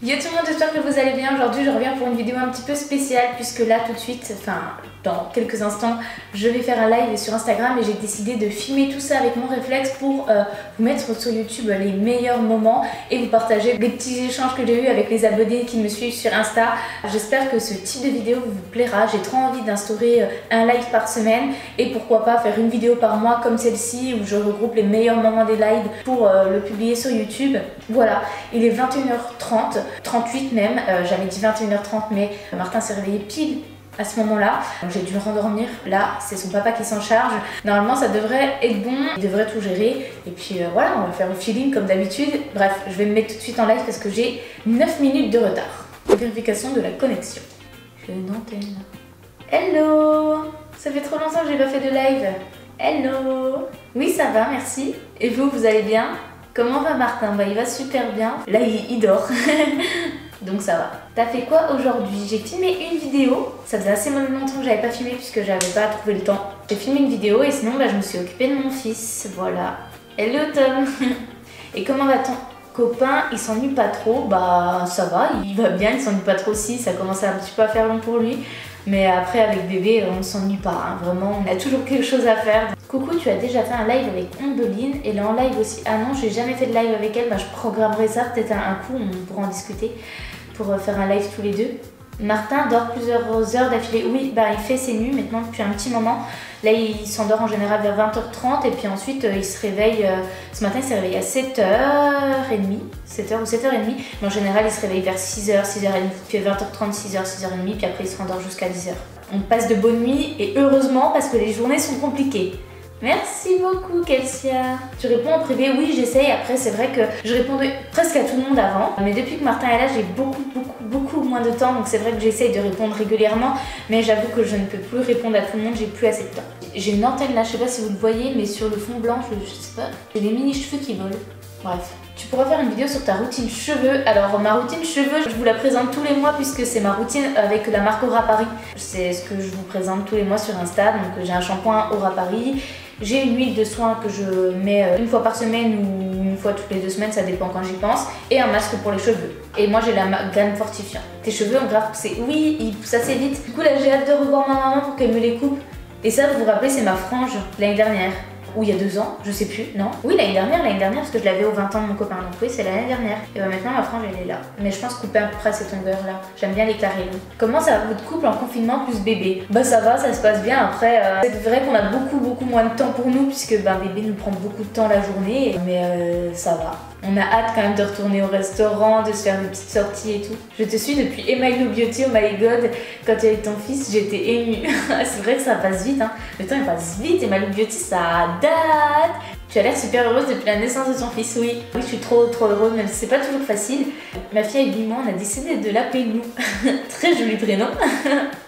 Yo tout le monde, j'espère que vous allez bien. Aujourd'hui je reviens pour une vidéo un petit peu spéciale puisque là tout de suite, dans quelques instants, je vais faire un live sur Instagram et j'ai décidé de filmer tout ça avec mon réflexe pour vous mettre sur YouTube les meilleurs moments et vous partager les petits échanges que j'ai eu avec les abonnés qui me suivent sur Insta. J'espère que ce type de vidéo vous plaira. J'ai trop envie d'instaurer un live par semaine et pourquoi pas faire une vidéo par mois comme celle-ci où je regroupe les meilleurs moments des lives pour le publier sur YouTube. Voilà, il est 21h30, 38 même, j'avais dit 21h30 mais Martin s'est réveillé pile à ce moment-là, j'ai dû le rendormir. Là, c'est son papa qui s'en charge. Normalement, ça devrait être bon, il devrait tout gérer. Et puis voilà, on va faire le feeling comme d'habitude. Bref, je vais me mettre tout de suite en live parce que j'ai 9 minutes de retard. Vérification de la connexion. J'ai une antenne. Hello! Ça fait trop longtemps que j'ai pas fait de live. Hello! Oui, ça va, merci. Et vous, vous allez bien? Comment va Martin? Bah, il va super bien. Là, il dort. Donc ça va. T'as fait quoi aujourd'hui? J'ai filmé une vidéo. Ça faisait assez longtemps que j'avais pas filmé puisque j'avais pas trouvé le temps. J'ai filmé une vidéo et sinon je me suis occupée de mon fils. Voilà. Hello Tom. Et comment va ton copain? Il s'ennuie pas trop? Bah ça va, il va bien, il s'ennuie pas trop aussi. Ça commence un petit peu à faire long pour lui. Mais après avec bébé on ne s'ennuie pas, hein. Vraiment on a toujours quelque chose à faire. Coucou, tu as déjà fait un live avec Ombeline, elle est en live aussi. Ah non, j'ai jamais fait de live avec elle, bah, je programmerai ça peut-être un coup, on pourra en discuter pour faire un live tous les deux. Martin dort plusieurs heures d'affilée. Oui, bah il fait ses nuits maintenant depuis un petit moment. Là il s'endort en général vers 20h30 et puis ensuite il se réveille, ce matin il s'est réveillé à 7h30, 7h ou 7h30, mais en général il se réveille vers 6h, 6h30, il fait 20h30, 6h, 6h30, puis après il se rendort jusqu'à 10h. On passe de bonnes nuits et heureusement parce que les journées sont compliquées. Merci beaucoup Kelsia. Tu réponds en privé? Oui, j'essaye. Après c'est vrai que je répondais presque à tout le monde avant, mais depuis que Martin est là j'ai beaucoup moins de temps, donc c'est vrai que j'essaye de répondre régulièrement, mais j'avoue que je ne peux plus répondre à tout le monde, j'ai plus assez de temps. J'ai une antenne là, je sais pas si vous le voyez, mais sur le fond blanc, je sais pas, j'ai des mini cheveux qui volent. Bref. Tu pourras faire une vidéo sur ta routine cheveux. Alors ma routine cheveux, je vous la présente tous les mois puisque c'est ma routine avec la marque Aura Paris. C'est ce que je vous présente tous les mois sur Insta. Donc j'ai un shampoing Aura Paris. J'ai une huile de soin que je mets une fois par semaine ou une fois toutes les 2 semaines, ça dépend quand j'y pense. Et un masque pour les cheveux. Et moi j'ai la gamme fortifiant. Tes cheveux ont grave poussé. Oui, ils poussent assez vite. Du coup là j'ai hâte de revoir ma maman pour qu'elle me les coupe. Et ça, vous vous rappelez, c'est ma frange l'année dernière. Ou il y a 2 ans, je sais plus, non? Oui, l'année dernière parce que je l'avais aux 20 ans de mon copain, donc oui, c'est l'année dernière. Et bah maintenant, ma frange, elle est là. Mais je pense couper à peu près cette longueur-là. J'aime bien les carrés. Comment ça va votre couple en confinement plus bébé? Bah ça va, ça se passe bien. Après, c'est vrai qu'on a beaucoup moins de temps pour nous, puisque bébé nous prend beaucoup de temps la journée. Mais ça va. On a hâte quand même de retourner au restaurant, de se faire des petites sorties et tout. Je te suis depuis Emmailo Beauty, oh my god. Quand tu avais ton fils, j'étais émue. C'est vrai que ça passe vite, hein. Le temps il passe vite, Emmailo Beauty, ça date. Tu as l'air super heureuse depuis la naissance de ton fils, oui. Oui, je suis trop heureuse, même si c'est pas toujours facile. Ma fille a 8 mois, on a décidé de l'appeler Lou. Très joli prénom.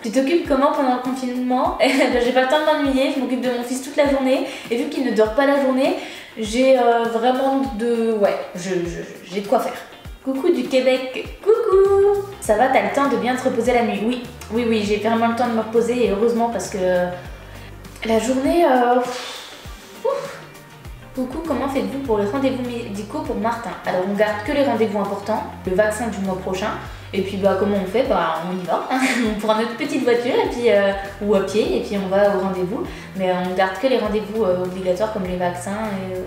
Tu t'occupes comment pendant le confinement? J'ai pas le temps de m'ennuyer, je m'occupe de mon fils toute la journée. Et vu qu'il ne dort pas la journée, j'ai vraiment de... Ouais, j'ai de quoi faire. Coucou du Québec, coucou! Ça va, t'as le temps de bien te reposer la nuit? Oui, j'ai vraiment le temps de me reposer et heureusement parce que la journée... Coucou, comment faites-vous pour les rendez-vous médicaux pour Martin? Alors on garde que les rendez-vous importants, le vaccin du mois prochain, et puis comment on fait? On y va, on prend notre petite voiture et puis, ou à pied et puis on va au rendez-vous, mais on garde que les rendez-vous obligatoires comme les vaccins et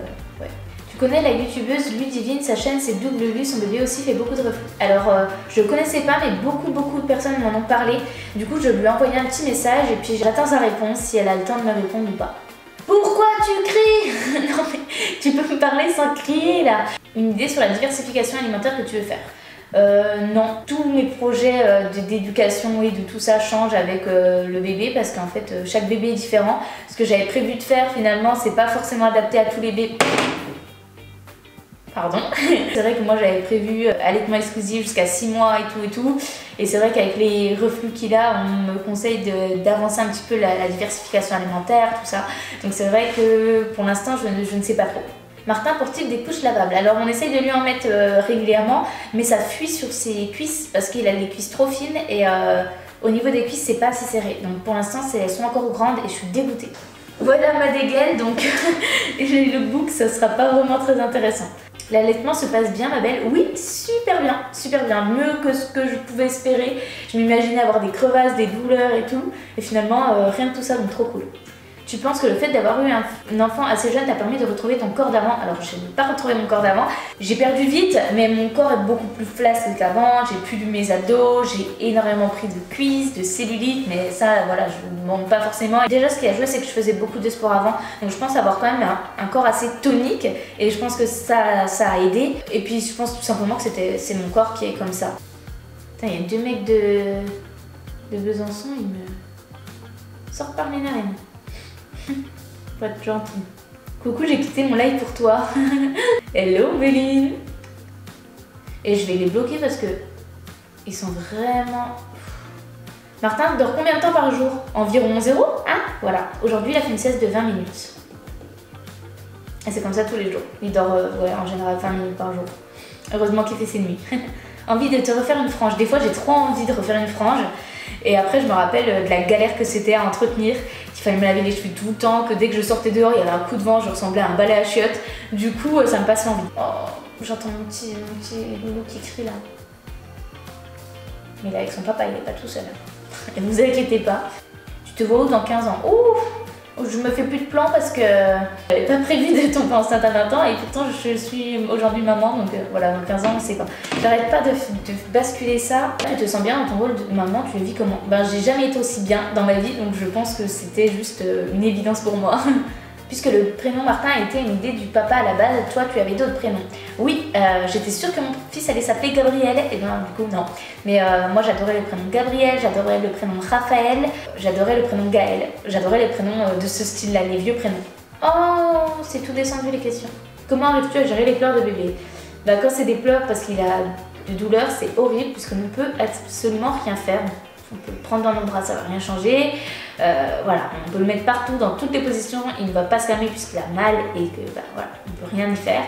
ouais. Tu connais la youtubeuse Ludivine, sa chaîne c'est Double Lu, son bébé aussi fait beaucoup de reflux. Alors je connaissais pas mais beaucoup de personnes m'en ont parlé, du coup je lui ai envoyé un petit message et puis j'attends sa réponse si elle a le temps de me répondre ou pas. Pourquoi tu cries? Non mais tu peux me parler sans crier là. Une idée sur la diversification alimentaire que tu veux faire? Non, tous mes projets d'éducation et de tout ça changent avec le bébé parce qu'en fait chaque bébé est différent. Ce que j'avais prévu de faire finalement c'est pas forcément adapté à tous les bébés. Pardon. C'est vrai que moi j'avais prévu allaitement exclusif jusqu'à 6 mois et tout. Et c'est vrai qu'avec les reflux qu'il a, on me conseille d'avancer un petit peu la diversification alimentaire, tout ça. Donc c'est vrai que pour l'instant je ne sais pas trop. Martin porte-t-il des couches lavables? Alors on essaye de lui en mettre régulièrement, mais ça fuit sur ses cuisses parce qu'il a les cuisses trop fines et au niveau des cuisses c'est pas assez serré. Donc pour l'instant elles sont encore grandes et je suis dégoûtée. Voilà ma dégaine, donc j'ai le lookbook, ça sera pas vraiment très intéressant. L'allaitement se passe bien, ma belle? Oui, super bien, mieux que ce que je pouvais espérer. Je m'imaginais avoir des crevasses, des douleurs et tout, et finalement rien de tout ça, donc trop cool. Tu penses que le fait d'avoir eu un enfant assez jeune t'a permis de retrouver ton corps d'avant? Alors je n'ai pas retrouvé mon corps d'avant, j'ai perdu vite, mais mon corps est beaucoup plus flasque qu'avant, j'ai plus mes abdos, j'ai énormément pris de cuisses, de cellulite, mais ça voilà, je ne vous demande pas forcément. Et déjà ce qui a joué c'est que je faisais beaucoup de sport avant, donc je pense avoir quand même un corps assez tonique, et je pense que ça a aidé. Et puis je pense tout simplement que c'est mon corps qui est comme ça. Putain, il y a 2 mecs de Besançon, ils me sortent par les narines. Faut être gentil. Coucou, j'ai quitté mon live pour toi. Hello Béline. Et je vais les bloquer parce que ils sont vraiment... Martin dort combien de temps par jour? Environ 0, hein? Voilà. Aujourd'hui, il a fait une sieste de 20 minutes. Et c'est comme ça tous les jours. Il dort ouais, en général 20 minutes par jour. Heureusement qu'il fait ses nuits. Envie de te refaire une frange. Des fois, j'ai trop envie de refaire une frange. Et après, je me rappelle de la galère que c'était à entretenir, qu'il fallait me laver les cheveux tout le temps, que dès que je sortais dehors, il y avait un coup de vent, je ressemblais à un balai à chiottes. Du coup, ça me passe l'envie. Oh, j'entends mon petit loulou qui crie là. Mais là, avec son papa, il n'est pas tout seul. Et vous inquiétez pas. Tu te vois où dans 15 ans? Ouh! Je me fais plus de plans parce que j'avais pas prévu de tomber enceinte à 20 ans et pourtant je suis aujourd'hui maman, donc voilà, dans 15 ans on sait pas. J'arrête pas de basculer ça. Tu te sens bien dans ton rôle de maman, tu le vis comment? Ben j'ai jamais été aussi bien dans ma vie, donc je pense que c'était juste une évidence pour moi. Puisque le prénom Martin a été une idée du papa à la base, toi tu avais d'autres prénoms. Oui, j'étais sûre que mon fils allait s'appeler Gabriel, et bien du coup non. Mais moi j'adorais le prénom Gabriel, j'adorais le prénom Raphaël, j'adorais le prénom Gaël, j'adorais les prénoms de ce style-là, les vieux prénoms. Oh, c'est tout descendu les questions. Comment arrives-tu à gérer les pleurs de bébé? Bah quand c'est des pleurs parce qu'il a de douleur, c'est horrible puisqu'on ne peut absolument rien faire. On peut le prendre dans nos bras, ça va rien changer. Voilà, on peut le mettre partout, dans toutes les positions, il ne va pas se calmer puisqu'il a mal et que bah, voilà, on ne peut rien y faire.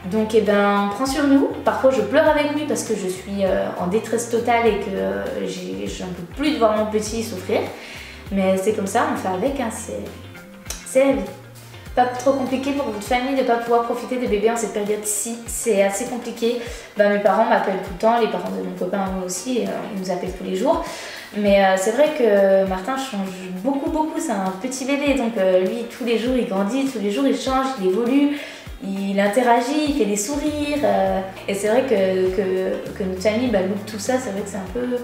Donc eh ben, on prend sur nous. Parfois je pleure avec lui parce que je suis en détresse totale et que j'en peux plus de voir mon petit souffrir. Mais c'est comme ça, on fait avec, hein, c'est la vie. Pas trop compliqué pour votre famille de ne pas pouvoir profiter des bébés en cette période-ci, c'est assez compliqué. Ben, mes parents m'appellent tout le temps, les parents de mon copain moi aussi, ils nous appellent tous les jours. Mais c'est vrai que Martin change beaucoup, c'est un petit bébé, donc lui tous les jours il grandit, tous les jours il change, il évolue, il interagit, il fait des sourires. Et c'est vrai que notre famille loupe tout ça, c'est vrai que c'est un peu...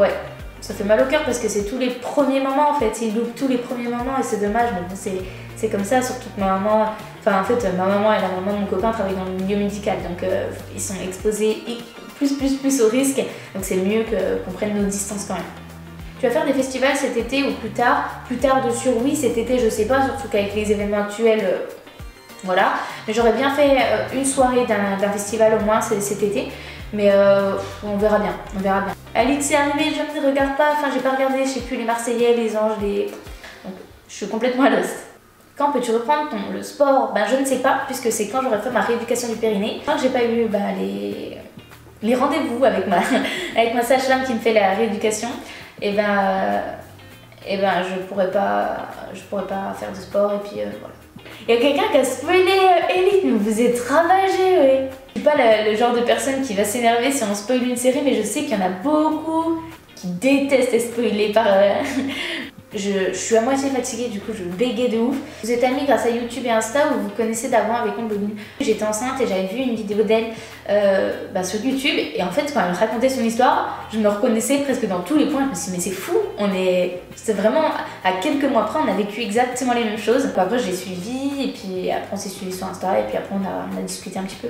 Ouais, ça fait mal au cœur parce que c'est tous les premiers moments en fait, il loupe tous les premiers moments et c'est dommage, mais bon c'est comme ça, surtout que ma maman... Enfin en fait ma maman et la maman de mon copain travaillent dans le milieu médical, donc ils sont exposés plus au risque, donc c'est mieux qu'on prenne nos distances quand même. Tu vas faire des festivals cet été ou plus tard? Plus tard de sûr oui, cet été je sais pas, surtout qu'avec les événements actuels, voilà. Mais j'aurais bien fait une soirée d'un festival au moins cet été, mais on verra bien, on verra bien. Alix est arrivée, je ne regarde pas, enfin j'ai pas regardé, je sais plus, les Marseillais, les Anges, les... Donc je suis complètement à l'os. Quand peux-tu reprendre le sport? Ben je ne sais pas, puisque c'est quand j'aurai fait ma rééducation du périnée. Quand j'ai pas eu les rendez-vous avec ma sage-femme qui me fait la rééducation, et ben je pourrais pas faire de sport et puis voilà. Il y a quelqu'un qui a spoilé Elite, mais vous êtes ravagé, oui. Je suis pas le genre de personne qui va s'énerver si on spoil une série, mais je sais qu'il y en a beaucoup qui détestent être spoilés par... Je suis à moitié fatiguée, du coup je bégaye de ouf. Vous êtes amis grâce à YouTube et Insta ou vous connaissez d'avant avec mon blog. J'étais enceinte et j'avais vu une vidéo d'elle sur YouTube et en fait quand elle racontait son histoire, je me reconnaissais presque dans tous les points. Je me suis dit mais c'est fou, c'est vraiment à quelques mois après on a vécu exactement les mêmes choses. Après je l'ai suivi et puis après on s'est suivi sur Insta et puis après on a discuté un petit peu.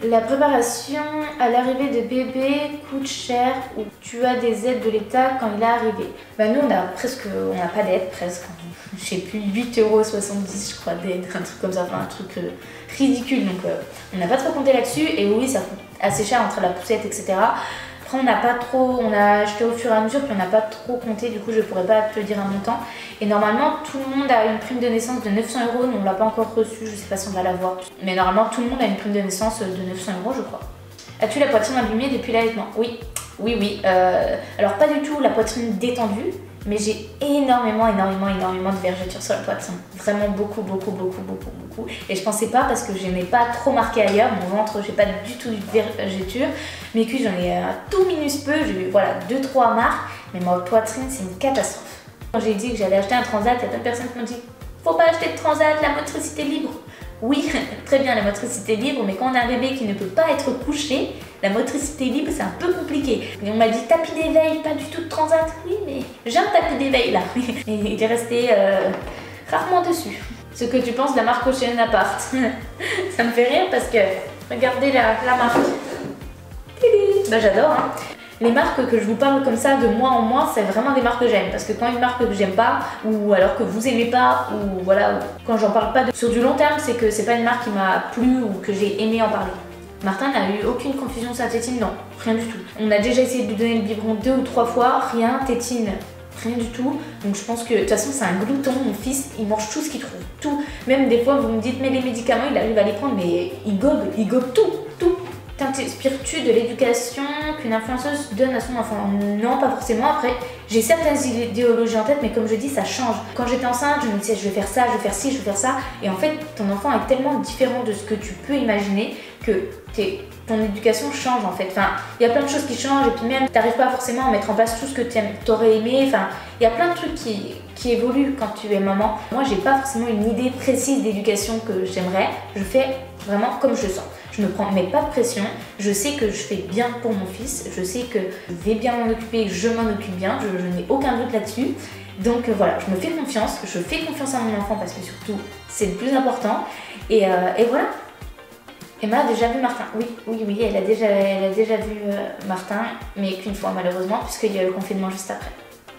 La préparation à l'arrivée de bébé coûte cher ou tu as des aides de l'État quand il est arrivé? Nous on n'a pas d'aide presque, je sais plus, 8,70 € je crois d'aide, un truc comme ça, enfin un truc ridicule, donc on n'a pas trop compté là-dessus et oui ça coûte assez cher entre la poussette etc. Après on a acheté au fur et à mesure puis on n'a pas trop compté, du coup je pourrais pas te dire un montant et normalement tout le monde a une prime de naissance de 900 €, mais on l'a pas encore reçue, je sais pas si on va l'avoir, mais normalement tout le monde a une prime de naissance de 900 € je crois. As-tu la poitrine abîmée depuis l'allaitement? Oui. Alors pas du tout la poitrine détendue, Mais j'ai énormément de vergetures sur la poitrine. Vraiment beaucoup. Et je pensais pas parce que je n'ai pas trop marqué ailleurs. Mon ventre, j'ai pas du tout de vergetures. Mes cuisses, j'en ai un tout minuscule peu. J'ai eu voilà 2-3 marques. Mais ma poitrine, c'est une catastrophe. Quand j'ai dit que j'allais acheter un transat, il y a plein de personnes qui m'ont dit faut pas acheter de transat, la motricité libre. Oui, très bien la motricité libre, mais quand on a un bébé qui ne peut pas être couché, la motricité libre c'est un peu compliqué. Et on m'a dit tapis d'éveil, pas du tout de transat. Oui, mais j'ai un tapis d'éveil là. Et il est resté rarement dessus. Ce que tu penses de la marque Ocean Apart. Ça me fait rire parce que regardez la marque. Bah j'adore hein. Les marques que je vous parle comme ça de mois en mois, c'est vraiment des marques que j'aime. Parce que quand une marque que j'aime pas, ou alors que vous aimez pas, ou voilà, quand j'en parle pas sur du long terme, c'est que c'est pas une marque qui m'a plu ou que j'ai aimé en parler. Martin n'a eu aucune confusion sur la tétine, non, rien du tout. On a déjà essayé de lui donner le biberon 2 ou 3 fois, rien, tétine, rien du tout. Donc je pense que de toute façon c'est un glouton, mon fils, il mange tout ce qu'il trouve, tout. Même des fois vous me dites mais les médicaments, il arrive à les prendre, mais il gobe tout. T'inspires-tu de l'éducation qu'une influenceuse donne à son enfant? Non, pas forcément. Après, j'ai certaines idéologies en tête, mais comme je dis, ça change. Quand j'étais enceinte, je me disais, je vais faire ça, je vais faire ci, je vais faire ça. Et en fait, ton enfant est tellement différent de ce que tu peux imaginer que ton éducation change en fait. Enfin, il y a plein de choses qui changent et puis même, t'arrives pas forcément à mettre en place tout ce que t'aurais aimé. Enfin, il y a plein de trucs qui évoluent quand tu es maman. Moi, j'ai pas forcément une idée précise d'éducation que j'aimerais. Je fais vraiment comme je le sens. Je me prends mais pas de pression, je sais que je fais bien pour mon fils, je sais que je vais bien m'en occuper, je m'en occupe bien, je n'ai aucun doute là-dessus. Donc voilà, je me fais confiance, je fais confiance à mon enfant parce que surtout c'est le plus important. Et voilà. Emma a déjà vu Martin, oui, elle a déjà vu Martin, mais qu'une fois malheureusement, puisqu'il y a eu le confinement juste après.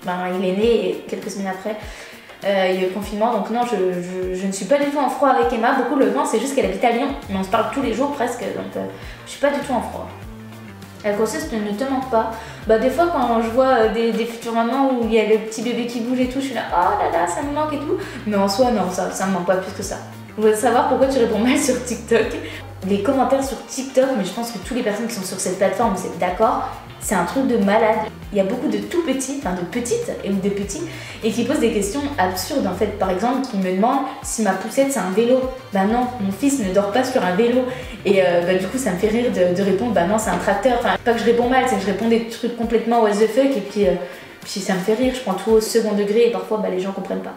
Ben, il est né quelques semaines après. Il y a eu le confinement, donc non, je ne suis pas du tout en froid avec Emma. Beaucoup le vent, c'est juste qu'elle habite à Lyon, mais on se parle tous les jours presque, donc je suis pas du tout en froid. La grossesse ne te manque pas. Bah des fois quand je vois des futures mamans où il y a le petit bébé qui bouge et tout, je suis là, oh là là, ça me manque et tout. Mais en soi, non, ça me manque pas plus que ça. Je voudrais savoir pourquoi tu réponds mal sur TikTok. Les commentaires sur TikTok, mais je pense que toutes les personnes qui sont sur cette plateforme, vous êtes d'accord, c'est un truc de malade. Il y a beaucoup de tout petits, enfin de petites et de petits, et qui posent des questions absurdes en fait. Par exemple, qui me demandent si ma poussette c'est un vélo. Bah non, mon fils ne dort pas sur un vélo. Et du coup, ça me fait rire de répondre bah non, c'est un tracteur. Enfin, pas que je réponds mal, c'est que je réponds des trucs complètement what the fuck, et puis ça me fait rire. Je prends tout au second degré et parfois les gens comprennent pas.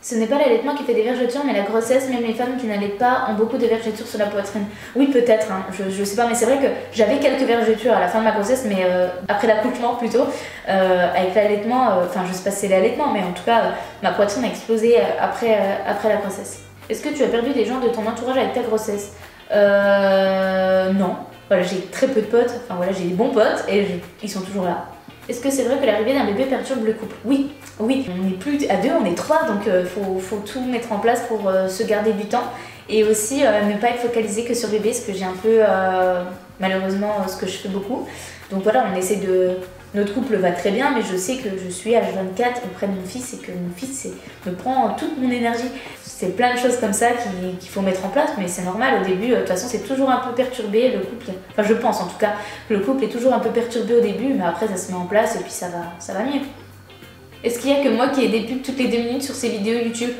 Ce n'est pas l'allaitement qui fait des vergetures, mais la grossesse. Même les femmes qui n'allaitent pas ont beaucoup de vergetures sur la poitrine. Oui, peut-être, hein, je sais pas, mais c'est vrai que j'avais quelques vergetures à la fin de ma grossesse, mais après l'accouchement plutôt. Avec l'allaitement, enfin je sais pas si c'est l'allaitement, mais en tout cas, ma poitrine a explosé après la grossesse. Est-ce que tu as perdu des gens de ton entourage avec ta grossesse? Non. Voilà, j'ai très peu de potes, enfin voilà, j'ai des bons potes et ils sont toujours là. Est-ce que c'est vrai que l'arrivée d'un bébé perturbe le couple? Oui, on n'est plus à 2, on est 3, donc faut tout mettre en place pour se garder du temps. Et aussi ne pas être focalisé que sur le bébé, ce que j'ai un peu, malheureusement, ce que je fais beaucoup. Donc voilà, on essaie de... Notre couple va très bien, mais je sais que je suis H24 auprès de mon fils et que mon fils me prend toute mon énergie. C'est plein de choses comme ça qu'il faut mettre en place, mais c'est normal au début. De toute façon, c'est toujours un peu perturbé, le couple. Enfin, je pense en tout cas que le couple est toujours un peu perturbé au début, mais après ça se met en place et puis ça va mieux. Est-ce qu'il y a que moi qui ai des pubs toutes les 2 minutes sur ces vidéos YouTube?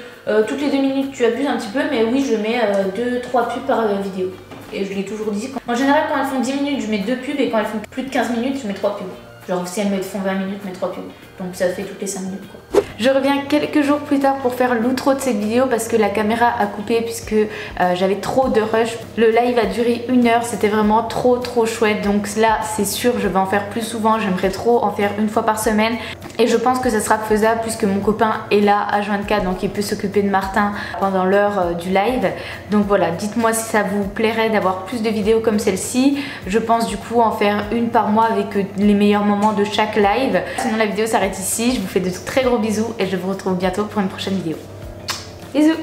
Toutes les 2 minutes, tu abuses un petit peu, mais oui, je mets 2-3 pubs par vidéo. Et je l'ai toujours dit. En général, quand elles font 10 minutes, je mets 2 pubs, et quand elles font plus de 15 minutes, je mets 3 pubs. Genre si elles me font 20 minutes, je mets 3 pubs. Donc ça fait toutes les 5 minutes quoi. Je reviens quelques jours plus tard pour faire l'outro de cette vidéo parce que la caméra a coupé puisque j'avais trop de rush. Le live a duré 1 heure, c'était vraiment trop chouette. Donc là c'est sûr je vais en faire plus souvent, j'aimerais trop en faire 1 fois par semaine. Et je pense que ça sera faisable puisque mon copain est là H24, donc il peut s'occuper de Martin pendant l'heure du live. Donc voilà, dites-moi si ça vous plairait d'avoir plus de vidéos comme celle-ci. Je pense du coup en faire 1 par mois avec les meilleurs moments de chaque live. Sinon la vidéo s'arrête ici, je vous fais de très gros bisous et je vous retrouve bientôt pour une prochaine vidéo. Bisous.